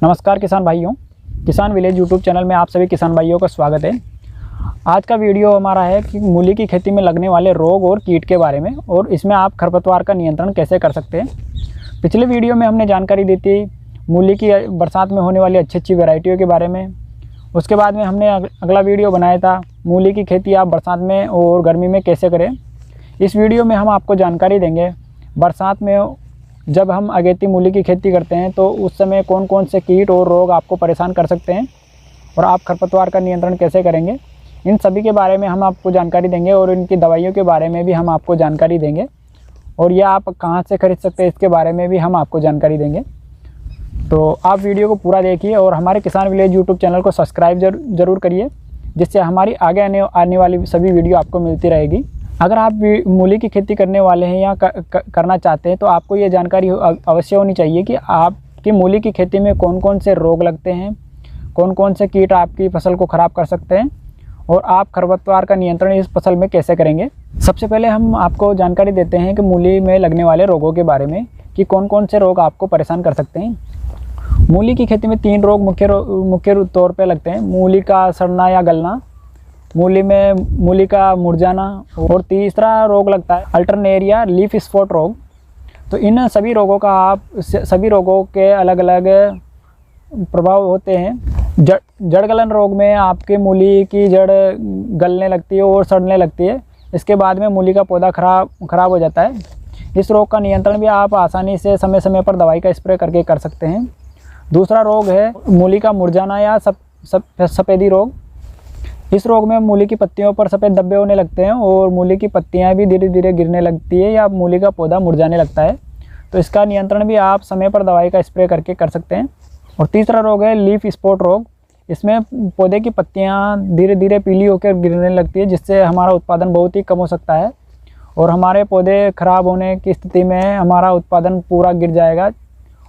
नमस्कार किसान भाइयों, किसान विलेज यूट्यूब चैनल में आप सभी किसान भाइयों का स्वागत है। आज का वीडियो हमारा है कि मूली की खेती में लगने वाले रोग और कीट के बारे में, और इसमें आप खरपतवार का नियंत्रण कैसे कर सकते हैं। पिछले वीडियो में हमने जानकारी दी थी मूली की बरसात में होने वाली अच्छी वैरायटियों के बारे में। उसके बाद में हमने अगला वीडियो बनाया था मूली की खेती आप बरसात में और गर्मी में कैसे करें। इस वीडियो में हम आपको जानकारी देंगे बरसात में जब हम अगेती मूली की खेती करते हैं तो उस समय कौन कौन से कीट और रोग आपको परेशान कर सकते हैं और आप खरपतवार का नियंत्रण कैसे करेंगे। इन सभी के बारे में हम आपको जानकारी देंगे और इनकी दवाइयों के बारे में भी हम आपको जानकारी देंगे, और यह आप कहां से खरीद सकते हैं इसके बारे में भी हम आपको जानकारी देंगे। तो आप वीडियो को पूरा देखिए और हमारे किसान विलेज यूट्यूब चैनल को सब्सक्राइब जरूर करिए, जिससे हमारी आगे आने वाली सभी वीडियो आपको मिलती रहेगी। अगर आप मूली की खेती करने वाले हैं या करना चाहते हैं तो आपको ये जानकारी अवश्य होनी चाहिए कि आपकी मूली की खेती में कौन कौन से रोग लगते हैं, कौन कौन से कीट आपकी फसल को ख़राब कर सकते हैं और आप खरपतवार का नियंत्रण इस फसल में कैसे करेंगे। सबसे पहले हम आपको जानकारी देते हैं कि मूली में लगने वाले रोगों के बारे में कि कौन कौन से रोग आपको परेशान कर सकते हैं। मूली की खेती में 3 रोग मुख्य तौर पर लगते हैं। मूली का सड़ना या गलना, मूली का मुरझाना, और तीसरा रोग लगता है अल्टरनेरिया लीफ स्पॉट रोग। तो इन सभी रोगों के अलग अलग प्रभाव होते हैं। जड़ गलन रोग में आपके मूली की जड़ गलने लगती है और सड़ने लगती है। इसके बाद में मूली का पौधा खराब हो जाता है। इस रोग का नियंत्रण भी आप आसानी से समय समय पर दवाई का स्प्रे करके कर सकते हैं। दूसरा रोग है मूली का मुरझाना या सफ़ेदी रोग। इस रोग में मूली की पत्तियों पर सफ़ेद धब्बे होने लगते हैं और मूली की पत्तियां भी धीरे धीरे गिरने लगती है या मूली का पौधा मुरझाने लगता है। तो इसका नियंत्रण भी आप समय पर दवाई का स्प्रे करके कर सकते हैं। और तीसरा रोग है लीफ स्पॉट रोग। इसमें पौधे की पत्तियां धीरे धीरे पीली होकर गिरने लगती है, जिससे हमारा उत्पादन बहुत ही कम हो सकता है और हमारे पौधे खराब होने की स्थिति में हमारा उत्पादन पूरा गिर जाएगा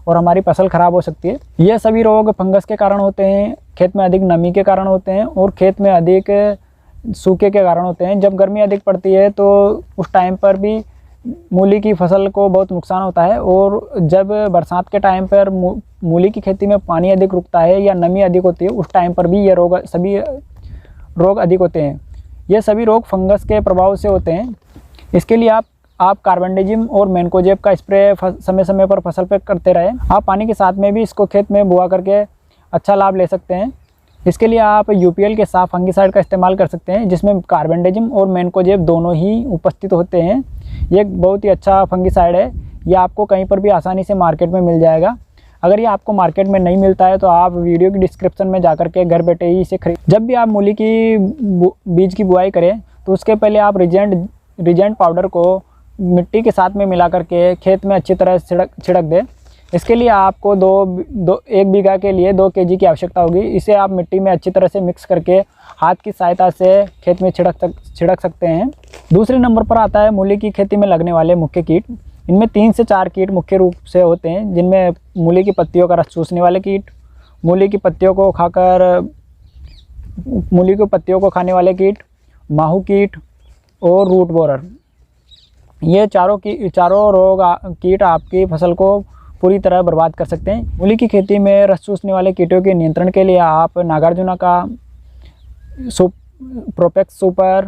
और हमारी फसल खराब हो सकती है। ये सभी रोग फंगस के कारण होते हैं, खेत में अधिक नमी के कारण होते हैं और खेत में अधिक सूखे के कारण होते हैं। जब गर्मी अधिक पड़ती है तो उस टाइम पर भी मूली की फसल को बहुत नुकसान होता है, और जब बरसात के टाइम पर मूली की खेती में पानी अधिक रुकता है या नमी अधिक होती है उस टाइम पर भी ये सभी रोग अधिक होते हैं। ये सभी रोग फंगस के प्रभाव से होते हैं। इसके लिए आप कार्बेंडाजिम और मैनकोजेब का स्प्रे समय समय पर फसल पर करते रहें। आप पानी के साथ में भी इसको खेत में बुआ करके अच्छा लाभ ले सकते हैं। इसके लिए आप यूपीएल के साथ फंगिसाइड का इस्तेमाल कर सकते हैं, जिसमें कार्बेंडाजिम और मैनकोजेब दोनों ही उपस्थित होते हैं। ये बहुत ही अच्छा फंगिसाइड है। ये आपको कहीं पर भी आसानी से मार्केट में मिल जाएगा। अगर ये आपको मार्केट में नहीं मिलता है तो आप वीडियो की डिस्क्रिप्शन में जाकर के घर बैठे ही इसे खरीद। जब भी आप मूली की बीज की बुआई करें तो उसके पहले आप रिजेंट पाउडर को मिट्टी के साथ में मिला करके खेत में अच्छी तरह छिड़क दें। इसके लिए आपको 1 बीघा के लिए 2 kg की आवश्यकता होगी। इसे आप मिट्टी में अच्छी तरह से मिक्स करके हाथ की सहायता से खेत में छिड़क सकते हैं। दूसरे नंबर पर आता है मूली की खेती में लगने वाले मुख्य कीट। इनमें 3 से 4 कीट मुख्य रूप से होते हैं, जिनमें मूली की पत्तियों का रस चूसने वाले कीट, मूली की पत्तियों को खाने वाले कीट, माहू कीट और रूट बोरर। ये चारों कीट आपकी फसल को पूरी तरह बर्बाद कर सकते हैं। मूली की खेती में रस चूसने वाले कीटों के नियंत्रण के लिए आप नागार्जुना का प्रोपेक्स सुपर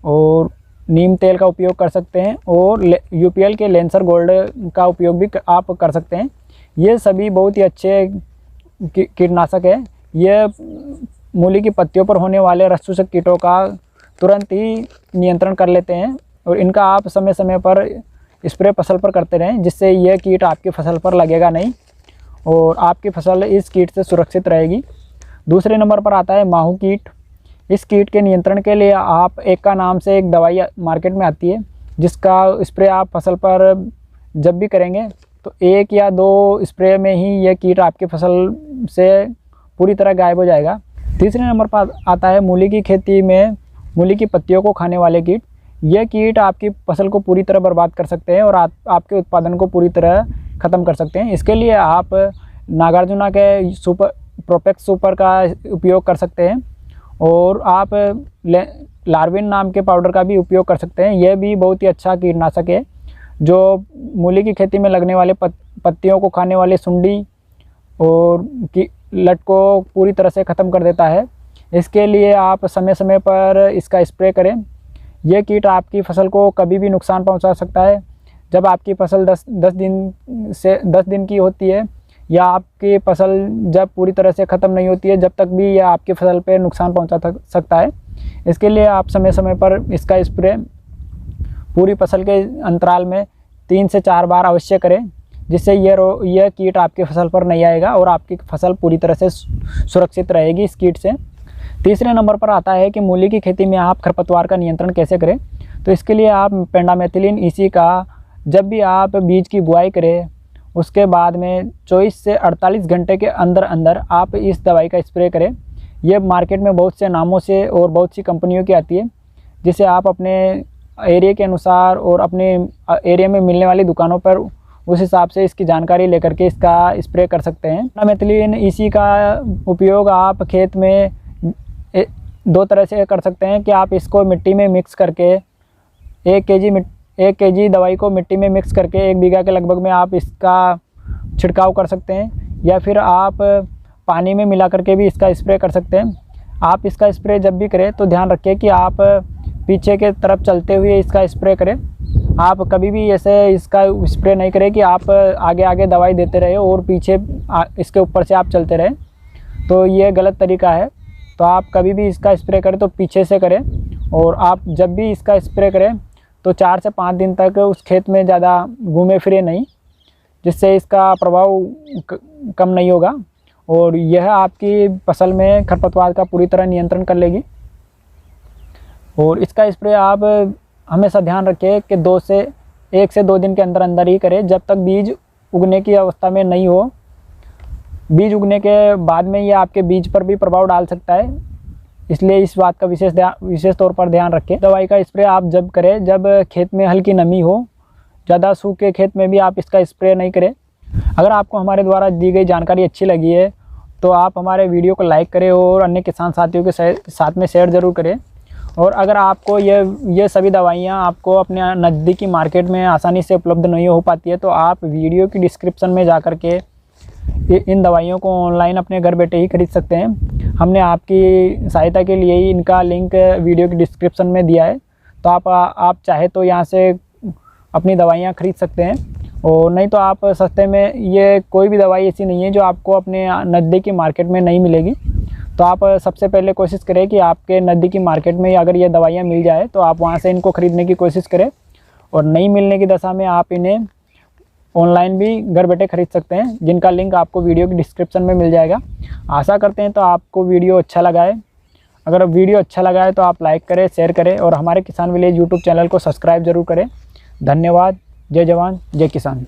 और नीम तेल का उपयोग कर सकते हैं, और यूपीएल के लेंसर गोल्ड का उपयोग भी आप कर सकते हैं। ये सभी बहुत ही अच्छे कीटनाशक है। ये मूली की पत्तियों पर होने वाले रस चूसक कीटों का तुरंत ही नियंत्रण कर लेते हैं, और इनका आप समय समय पर स्प्रे फसल पर करते रहें, जिससे यह कीट आपकी फसल पर लगेगा नहीं और आपकी फसल इस कीट से सुरक्षित रहेगी। दूसरे नंबर पर आता है माहू कीट। इस कीट के नियंत्रण के लिए आप एका नाम से एक दवाई मार्केट में आती है, जिसका स्प्रे आप फसल पर जब भी करेंगे तो 1 या 2 स्प्रे में ही यह कीट आपकी फसल से पूरी तरह गायब हो जाएगा। तीसरे नंबर पर आता है मूली की खेती में मूली की पत्तियों को खाने वाले कीट। यह कीट आपकी फसल को पूरी तरह बर्बाद कर सकते हैं और आपके उत्पादन को पूरी तरह ख़त्म कर सकते हैं। इसके लिए आप नागार्जुना के प्रोपेक्स सुपर का उपयोग कर सकते हैं, और आप लार्विन नाम के पाउडर का भी उपयोग कर सकते हैं। यह भी बहुत ही अच्छा कीटनाशक है, जो मूली की खेती में लगने वाले पत्तियों को खाने वाले सुंडी और लट को पूरी तरह से ख़त्म कर देता है। इसके लिए आप समय समय पर इसका स्प्रे करें। यह कीट आपकी फसल को कभी भी नुकसान पहुंचा सकता है। जब आपकी फसल 10 दिन की होती है या आपकी फसल जब पूरी तरह से ख़त्म नहीं होती है, जब तक भी यह आपकी फसल पे नुकसान पहुंचा सकता है। इसके लिए आप समय समय पर इसका स्प्रे पूरी फसल के अंतराल में 3 से 4 बार अवश्य करें, जिससे यह कीट आपकी फसल पर नहीं आएगा और आपकी फसल पूरी तरह से सुरक्षित रहेगी इस कीट से। तीसरे नंबर पर आता है कि मूली की खेती में आप खरपतवार का नियंत्रण कैसे करें। तो इसके लिए आप पेंडामेथिलिन EC का जब भी आप बीज की बुआई करें उसके बाद में 24 से 48 घंटे के अंदर अंदर आप इस दवाई का स्प्रे करें। यह मार्केट में बहुत से नामों से और बहुत सी कंपनियों की आती है, जिसे आप अपने एरिया के अनुसार और अपने एरिया में मिलने वाली दुकानों पर उस हिसाब से इसकी जानकारी लेकर के इसका स्प्रे कर सकते हैं। पेंडामेथिलिन EC का उपयोग आप खेत में 2 तरह से कर सकते हैं कि आप इसको मिट्टी में मिक्स करके 1 kg दवाई को मिट्टी में मिक्स करके 1 बीघा के लगभग में आप इसका छिड़काव कर सकते हैं, या फिर आप पानी में मिला करके भी इसका स्प्रे कर सकते हैं। आप इसका स्प्रे जब भी करें तो ध्यान रखें कि आप पीछे के तरफ चलते हुए इसका स्प्रे करें। आप कभी भी ऐसे इसका स्प्रे नहीं करें कि आप आगे आगे दवाई देते रहे और पीछे इसके ऊपर से आप चलते रहें, तो ये गलत तरीका है। तो आप कभी भी इसका स्प्रे करें तो पीछे से करें, और आप जब भी इसका स्प्रे करें तो 4 से 5 दिन तक उस खेत में ज़्यादा घूमे फिरे नहीं, जिससे इसका प्रभाव कम नहीं होगा और यह आपकी फसल में खरपतवार का पूरी तरह नियंत्रण कर लेगी। और इसका स्प्रे आप हमेशा ध्यान रखें कि 1 से 2 दिन के अंदर अंदर ही करें, जब तक बीज उगने की अवस्था में नहीं हो। बीज उगने के बाद में यह आपके बीज पर भी प्रभाव डाल सकता है, इसलिए इस बात का विशेष तौर पर ध्यान रखें। दवाई का स्प्रे आप जब करें जब खेत में हल्की नमी हो, ज़्यादा सूखे खेत में भी आप इसका स्प्रे नहीं करें। अगर आपको हमारे द्वारा दी गई जानकारी अच्छी लगी है तो आप हमारे वीडियो को लाइक करें और अन्य किसान साथियों के साथ में शेयर ज़रूर करें। और अगर आपको ये सभी दवाइयाँ आपको अपने नज़दीकी मार्केट में आसानी से उपलब्ध नहीं हो पाती है, तो आप वीडियो की डिस्क्रिप्शन में जा कर के इन दवाइयों को ऑनलाइन अपने घर बैठे ही खरीद सकते हैं। हमने आपकी सहायता के लिए ही इनका लिंक वीडियो की डिस्क्रिप्शन में दिया है, तो आप चाहे तो यहाँ से अपनी दवाइयाँ खरीद सकते हैं, और नहीं तो आप सस्ते में, ये कोई भी दवाई ऐसी नहीं है जो आपको अपने नज़दीकी मार्केट में नहीं मिलेगी। तो आप सबसे पहले कोशिश करें कि आपके नज़दीकी मार्केट में अगर ये दवाइयाँ मिल जाए तो आप वहाँ से इनको ख़रीदने की कोशिश करें, और नहीं मिलने की दशा में आप इन्हें ऑनलाइन भी घर बैठे खरीद सकते हैं, जिनका लिंक आपको वीडियो की डिस्क्रिप्शन में मिल जाएगा। आशा करते हैं तो आपको वीडियो अच्छा लगा है। अगर वीडियो अच्छा लगा है तो आप लाइक करें, शेयर करें और हमारे किसान विलेज यूट्यूब चैनल को सब्सक्राइब ज़रूर करें। धन्यवाद। जय जवान जय किसान।